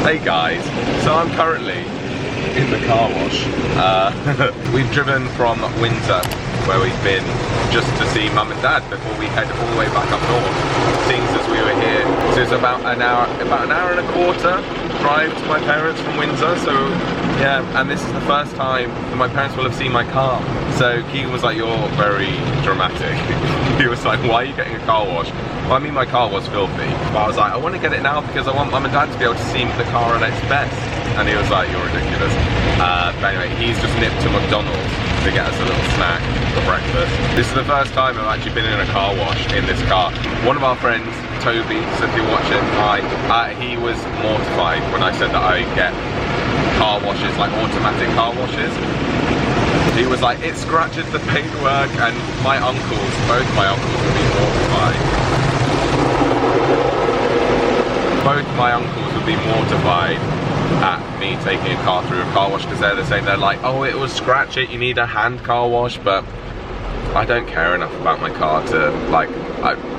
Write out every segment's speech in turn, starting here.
Hey guys, so I'm currently in the car wash. We've driven from Windsor, where we've been, just to see Mum and Dad before we head all the way back up north. Seems as we were here, so it's about an hour and a quarter drive to my parents from Windsor. So yeah, and this is the first time that my parents will have seen my car. So Keegan was like, "You're very dramatic." He was like, "Why are you getting a car wash?" Well, I mean, my car was filthy, but I was like, I want to get it now because I want Mum and Dad to be able to see the car at its best. And he was like, "You're ridiculous." But anyway, he's just nipped to McDonald's to get us a little snack for breakfast. This is the first time I've actually been in a car wash in this car. One of our friends, Toby, so if you're watching, hi, he was mortified when I said that I get car washes, like automatic car washes. He was like, "It scratches the paintwork," and my uncles, both my uncles would be mortified. Both my uncles would be mortified at me taking a car through a car wash because they're the same. They're like, "Oh, it will scratch it, you need a hand car wash," but I don't care enough about my car to like,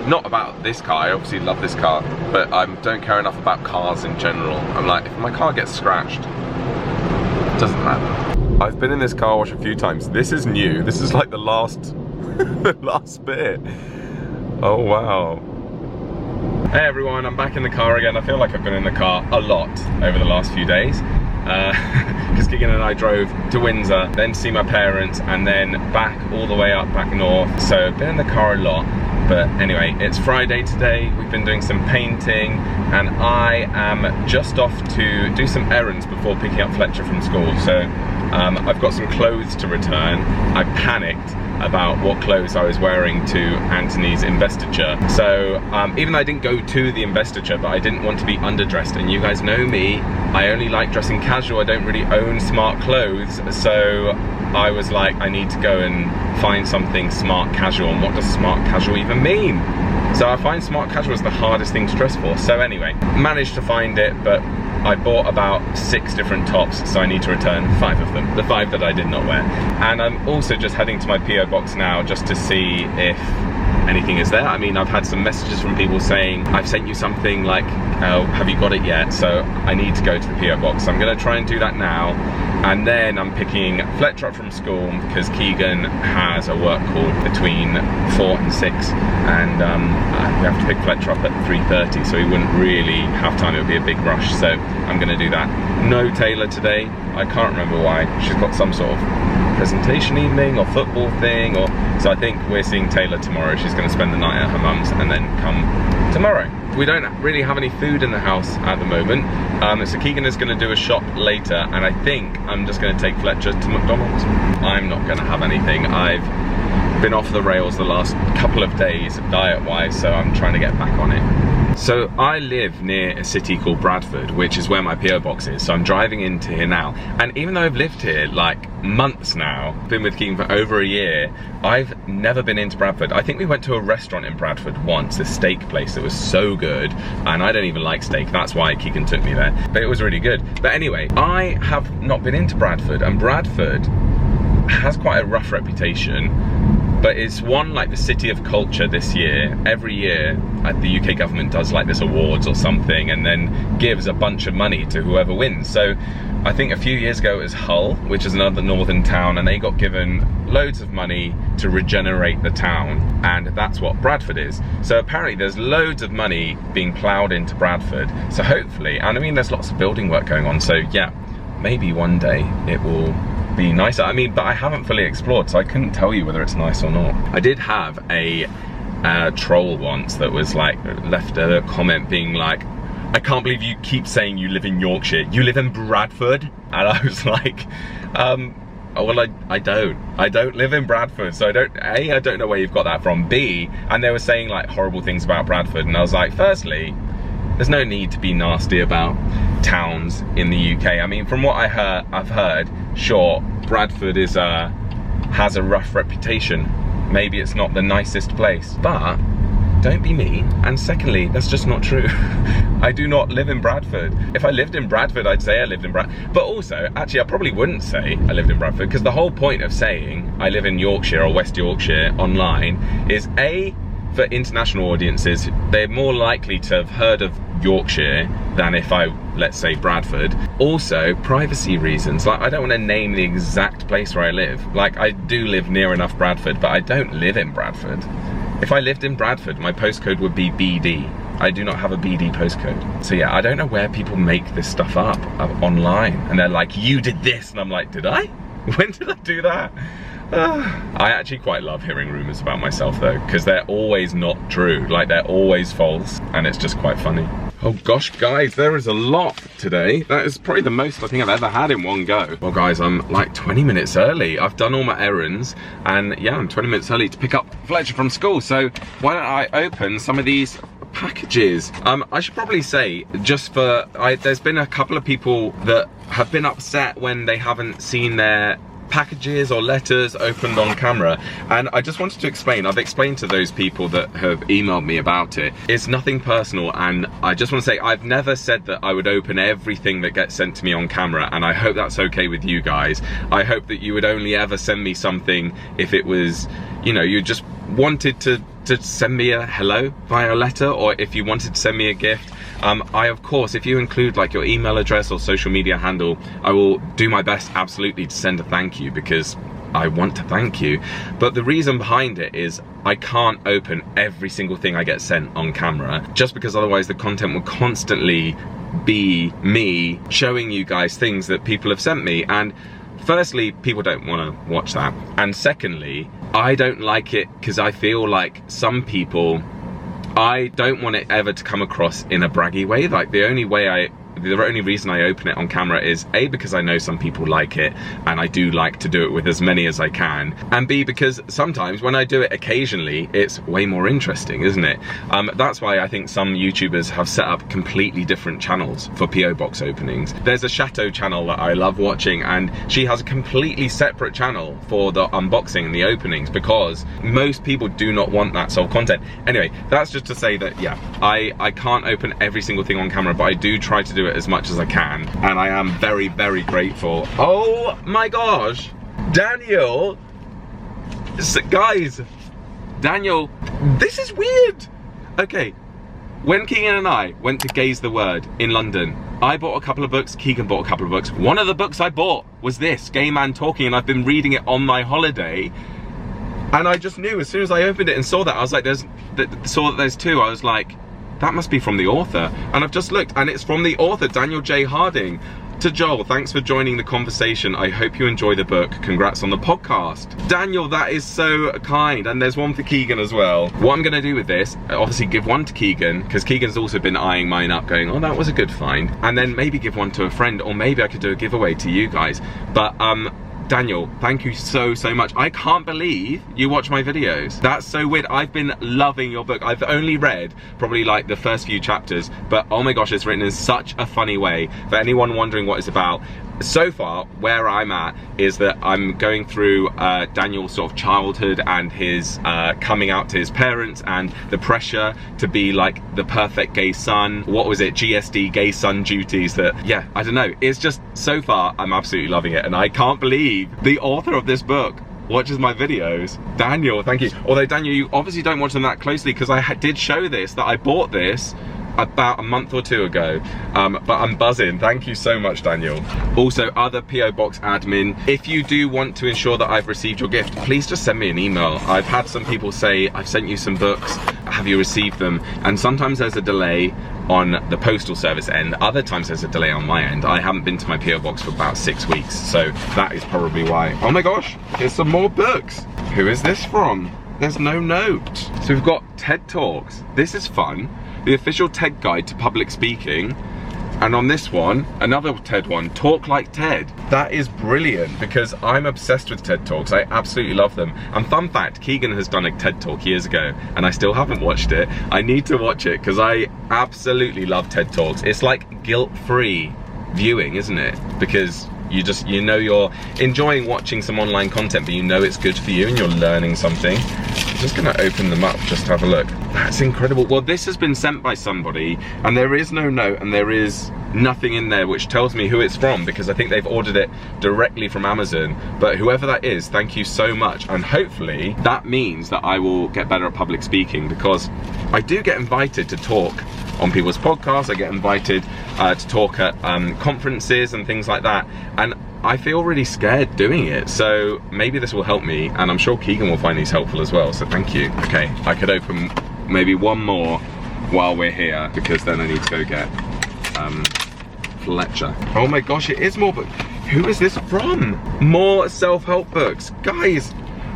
not about this car, I obviously love this car, but I don't care enough about cars in general. I'm like, if my car gets scratched, it doesn't matter. I've been in this car wash a few times. This is new. This is like the last, the last bit. Oh wow. Hey everyone, I'm back in the car again. I feel like I've been in the car a lot over the last few days. Because Keegan and I drove to Windsor, then to see my parents, and then back all the way up, back north. So I've been in the car a lot. But anyway, it's Friday today. We've been doing some painting, and I am just off to do some errands before picking up Fletcher from school. So I've got some clothes to return. I panicked about what clothes I was wearing to Anthony's investiture. So even though I didn't go to the investiture, but I didn't want to be underdressed, and you guys know me, I only like dressing casual. I don't really own smart clothes, so I was like, I need to go and find something smart casual. And what does smart casual even mean? So I find smart casual is the hardest thing to dress for. So anyway, managed to find it, but I bought about 6 different tops, so I need to return 5 of them, the 5 that I did not wear. And I'm also just heading to my PO box now just to see if anything is there. I mean, I've had some messages from people saying, "I've sent you something," like, "Oh, have you got it yet?" So I need to go to the PO box. So I'm gonna try and do that now. And then I'm picking Fletcher up from school because Keegan has a work call between 4 and 6. And we have to pick Fletcher up at 3:30, so he wouldn't really have time. It would be a big rush. So I'm gonna do that. No Taylor today. I can't remember why. She's got some sort of presentation evening or football thing, or so I think we're seeing Taylor tomorrow. She's going to spend the night at her mum's and then come tomorrow. We don't really have any food in the house at the moment, so Keegan is going to do a shop later, and I think I'm just going to take Fletcher to McDonald's. I'm not going to have anything. I've been off the rails the last couple of days diet wise, so I'm trying to get back on it. So I live near a city called Bradford, which is where my PO box is. So I'm driving into here now. And even though I've lived here like months now, been with Keegan for over a year, I've never been into Bradford. I think we went to a restaurant in Bradford once, a steak place that was so good. And I don't even like steak. That's why Keegan took me there. But it was really good. But anyway, I have not been into Bradford, and Bradford has quite a rough reputation. But it's won like the City of Culture this year. Every year the UK government does like this awards or something, and then gives a bunch of money to whoever wins. So I think a few years ago it was Hull, which is another northern town, and they got given loads of money to regenerate the town, and that's what Bradford is. So apparently there's loads of money being ploughed into Bradford. So hopefully, and I mean there's lots of building work going on, so yeah, maybe one day it will be nicer. I mean, but I haven't fully explored, so I couldn't tell you whether it's nice or not. I did have a troll once that was like, left a comment being like, "I can't believe you keep saying you live in Yorkshire. You live in Bradford?" And I was like, well, I don't live in Bradford, so I don't know where you've got that from. B, and they were saying like horrible things about Bradford, and I was like, firstly, there's no need to be nasty about towns in the UK. I mean, from what I've heard, sure, Bradford is has a rough reputation. Maybe it's not the nicest place, but don't be mean. And secondly, that's just not true. I do not live in Bradford. If I lived in Bradford, I'd say I lived in Bradford. But also, actually, I probably wouldn't say I lived in Bradford, because the whole point of saying I live in Yorkshire or West Yorkshire online is A, for international audiences, they're more likely to have heard of Yorkshire than if I, let's say, Bradford. Also, privacy reasons. Like, I don't want to name the exact place where I live. Like, I do live near enough Bradford, but I don't live in Bradford. If I lived in Bradford, my postcode would be BD. I do not have a BD postcode. So yeah, I don't know where people make this stuff up online. And they're like, you did this. And I'm like, did I? When did I do that? I actually quite love hearing rumors about myself though, because they're always not true. Like, they're always false, and it's just quite funny. Oh gosh, guys, there is a lot today. That is probably the most I think I've ever had in one go. Well guys, I'm like 20 minutes early. I've done all my errands, and yeah, I'm 20 minutes early to pick up Fletcher from school. So why don't I open some of these packages? I should probably say, just for, there's been a couple of people that have been upset when they haven't seen their packages or letters opened on camera, and I just wanted to explain. I've explained to those people that have emailed me about it. It's nothing personal, and I just want to say I've never said that I would open everything that gets sent to me on camera, and I hope that's okay with you guys. I hope that you would only ever send me something if it was, you know, you just wanted to send me a hello via letter, or if you wanted to send me a gift. I, of course, if you include like your email address or social media handle, I will do my best absolutely to send a thank you, because I want to thank you. But the reason behind it is I can't open every single thing I get sent on camera, just because otherwise the content will constantly be me showing you guys things that people have sent me. And firstly, people don't want to watch that. And secondly, I don't like it because I feel like some people, I don't want it ever to come across in a braggy way. Like, the only reason I open it on camera is A, because I know some people like it, and I do like to do it with as many as I can, and B, because sometimes when I do it occasionally, it's way more interesting, isn't it? That's why I think some YouTubers have set up completely different channels for PO box openings. There's a Chateau channel that I love watching, and she has a completely separate channel for the unboxing and the openings, because most people do not want that sort of content. Anyway, that's just to say that, yeah, I can't open every single thing on camera, but I do try to do it as much as I can, and I am very, very grateful. Oh my gosh, Daniel, guys, Daniel, this is weird. Okay, when Keegan and I went to Gaze the Word in London, I bought a couple of books, Keegan bought a couple of books. One of the books I bought was this, Gay Man Talking, and I've been reading it on my holiday. And I just knew as soon as I opened it and saw that, I was like, saw that there's two, I was like, that must be from the author. And I've just looked, and it's from the author, Daniel J. Harding. To Joel, thanks for joining the conversation. I hope you enjoy the book. Congrats on the podcast. Daniel, that is so kind. And there's one for Keegan as well. What I'm gonna do with this, obviously give one to Keegan, because Keegan's also been eyeing mine up, going, oh, that was a good find. And then maybe give one to a friend, or maybe I could do a giveaway to you guys. But Daniel, thank you so, so much. I can't believe you watch my videos. That's so weird. I've been loving your book. I've only read probably like the first few chapters, but oh my gosh, it's written in such a funny way. For anyone wondering what it's about, so far, where I'm at is that I'm going through Daniel's sort of childhood and his coming out to his parents, and the pressure to be like the perfect gay son. What was it? GSD, gay son duties that, yeah, I don't know. It's just, so far, I'm absolutely loving it. And I can't believe the author of this book watches my videos. Daniel, thank you. Although, Daniel, you obviously don't watch them that closely, because I did show this, that I bought this about a month or two ago, but I'm buzzing. Thank you so much, Daniel. Also, other PO Box admin, if you do want to ensure that I've received your gift, please just send me an email. I've had some people say, I've sent you some books, have you received them? And sometimes there's a delay on the postal service end, other times there's a delay on my end. I haven't been to my PO Box for about 6 weeks, so that is probably why. Oh my gosh, here's some more books. Who is this from? There's no note. So we've got TED Talks. This is fun. The official TED guide to public speaking. And on this one, another TED one, Talk Like TED. That is brilliant, because I'm obsessed with TED Talks. I absolutely love them. And fun fact, Keegan has done a TED Talk years ago, and I still haven't watched it. I need to watch it, because I absolutely love TED Talks. It's like guilt-free viewing, isn't it? Because you know you're enjoying watching some online content, but you know it's good for you and you're learning something. I'm just gonna open them up just to have a look. That's incredible. Well, this has been sent by somebody, and there is no note and there is nothing in there which tells me who it's from, because I think they've ordered it directly from Amazon. But whoever that is, thank you so much. And hopefully that means that I will get better at public speaking, because I do get invited to talk on people's podcasts. I get invited to talk at conferences and things like that. And I feel really scared doing it, so maybe this will help me, and I'm sure Keegan will find these helpful as well, so thank you. Okay, I could open maybe one more while we're here, because then I need to go get Fletcher. Oh my gosh, it is more books. Who is this from? More self-help books. Guys,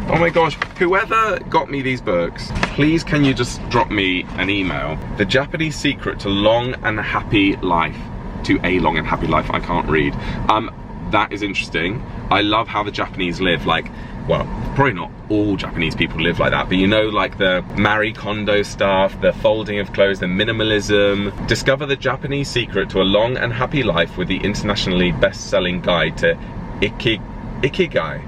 oh my gosh, whoever got me these books, please can you just drop me an email? The Japanese Secret to Long and Happy Life. To a long and happy life, I can't read. That is interesting. I love how the Japanese live, like, well, probably not all Japanese people live like that, but you know, like the Marie Kondo stuff, the folding of clothes, the minimalism. Discover the Japanese secret to a long and happy life with the internationally best-selling guide to Ikigai.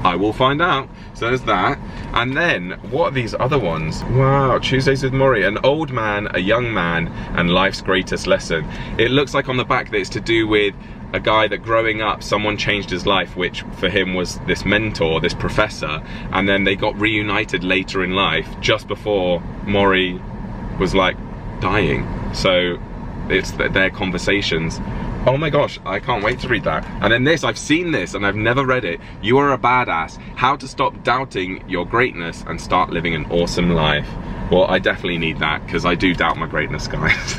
I will find out. So there's that. And then, what are these other ones? Wow, Tuesdays with Maury, an old man, a young man, and life's greatest lesson. It looks like on the back that it's to do with a guy that growing up, someone changed his life, which for him was this mentor, this professor, and then they got reunited later in life, just before Maury was like dying. So it's their conversations. Oh my gosh, I can't wait to read that. And then this, I've seen this and I've never read it. You Are a Badass, How to Stop Doubting Your Greatness and Start Living an Awesome Life. Well, I definitely need that, because I do doubt my greatness, guys.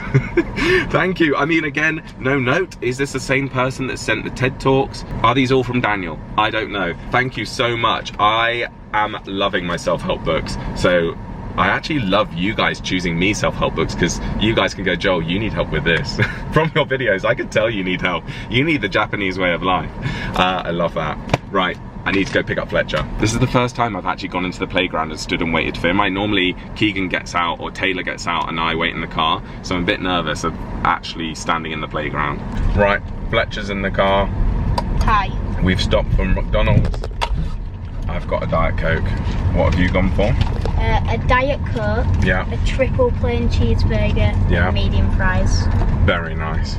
Thank you. I mean, again, no note. Is this the same person that sent the TED Talks? Are these all from Daniel? I don't know. Thank you so much. I am loving my self-help books. So I actually love you guys choosing me self-help books, because you guys can go, Joel, you need help with this. From your videos, I can tell you need help. You need the Japanese way of life. I love that. Right. I need to go pick up Fletcher. This is the first time I've actually gone into the playground and stood and waited for him. Normally Keegan gets out or Taylor gets out and I wait in the car, so I'm a bit nervous of actually standing in the playground. Right, Fletcher's in the car. Hi. We've stopped from McDonald's. I've got a Diet Coke. What have you gone for? A Diet Coke, yeah, a triple plain cheeseburger, yeah, and medium fries. Very nice.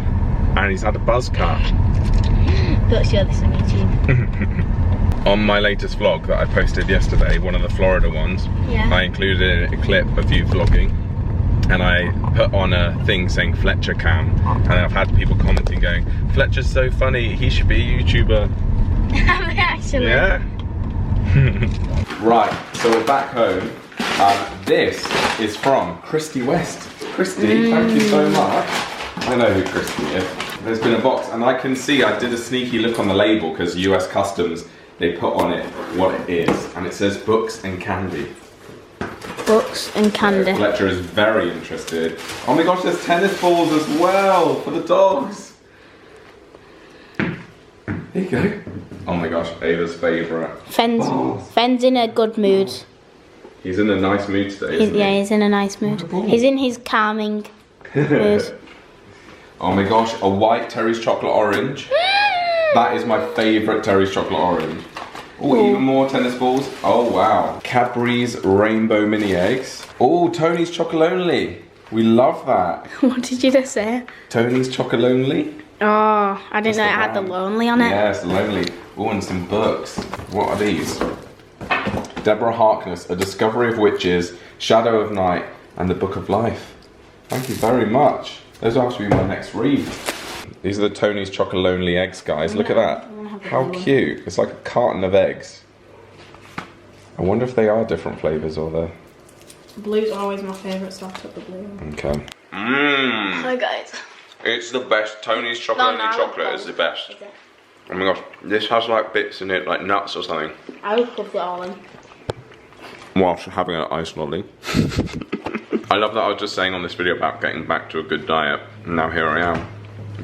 And he's had a buzz cut. Don't show this on YouTube. On my latest vlog that I posted yesterday, one of the Florida ones, yeah, I included in a clip of you vlogging, and I put on a thing saying Fletcher cam, and I've had people commenting going, Fletcher's so funny, he should be a YouTuber. Actually. Yeah. Right, so we're back home. This is from Christy West. Christy, thank you so much. I know who Christy is. There's been a box, and I can see I did a sneaky look on the label, because US Customs, they put on it what it is, and it says books and candy. Books and candy. Fletcher is very interested. Oh my gosh, there's tennis balls as well for the dogs. There you go. Oh my gosh, Ava's favourite. Fenn's in a good mood. He's in a nice mood today, isn't he? Yeah, he's in a nice mood. He's in his calming mood. Oh my gosh, a white Terry's chocolate orange. That is my favourite Terry's chocolate orange. Oh, even more tennis balls. Oh wow. Cadbury's rainbow mini eggs. Oh, Tony's chocolonely. We love that. What did you just say? Tony's chocolonely. Oh, I didn't know it had the lonely on it. Yes, lonely. Oh, and some books. What are these? Deborah Harkness, A Discovery of Witches, Shadow of Night, and the Book of Life. Thank you very much. Those will have to be my next read. These are the Tony's Chocolonely eggs, guys. Look at that. How cute. It's like a carton of eggs. I wonder if they are different flavours or they're... Blue's always my favourite, so I took the blue. Okay. Hi guys. It's the best. Tony's Chocolonely chocolate is the best. Oh my gosh. This has like bits in it, like nuts or something. I would put it all in. Whilst having an ice lolly. I love that I was just saying on this video about getting back to a good diet, and now here I am.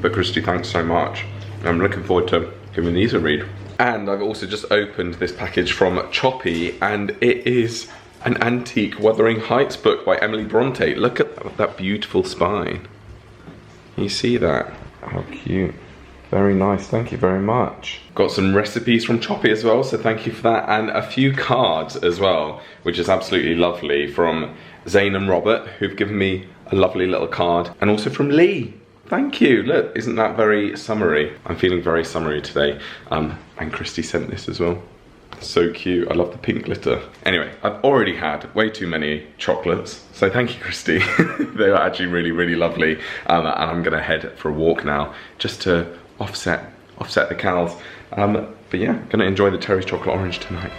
But Christy, thanks so much. I'm looking forward to giving these a read. And I've also just opened this package from Choppy, and it is an antique Wuthering Heights book by Emily Bronte. Look at that beautiful spine. You see that? How cute. Very nice, thank you very much. Got some recipes from Choppy as well, so thank you for that. And a few cards as well, which is absolutely lovely, from Zane and Robert, who've given me a lovely little card. And also from Lee. Thank you. Look, isn't that very summery? I'm feeling very summery today. And Christy sent this as well. So cute. I love the pink glitter. Anyway, I've already had way too many chocolates, so thank you, Christy. They were actually really, really lovely. And I'm gonna head for a walk now, just to offset the calories. But yeah, gonna enjoy the Terry's chocolate orange tonight.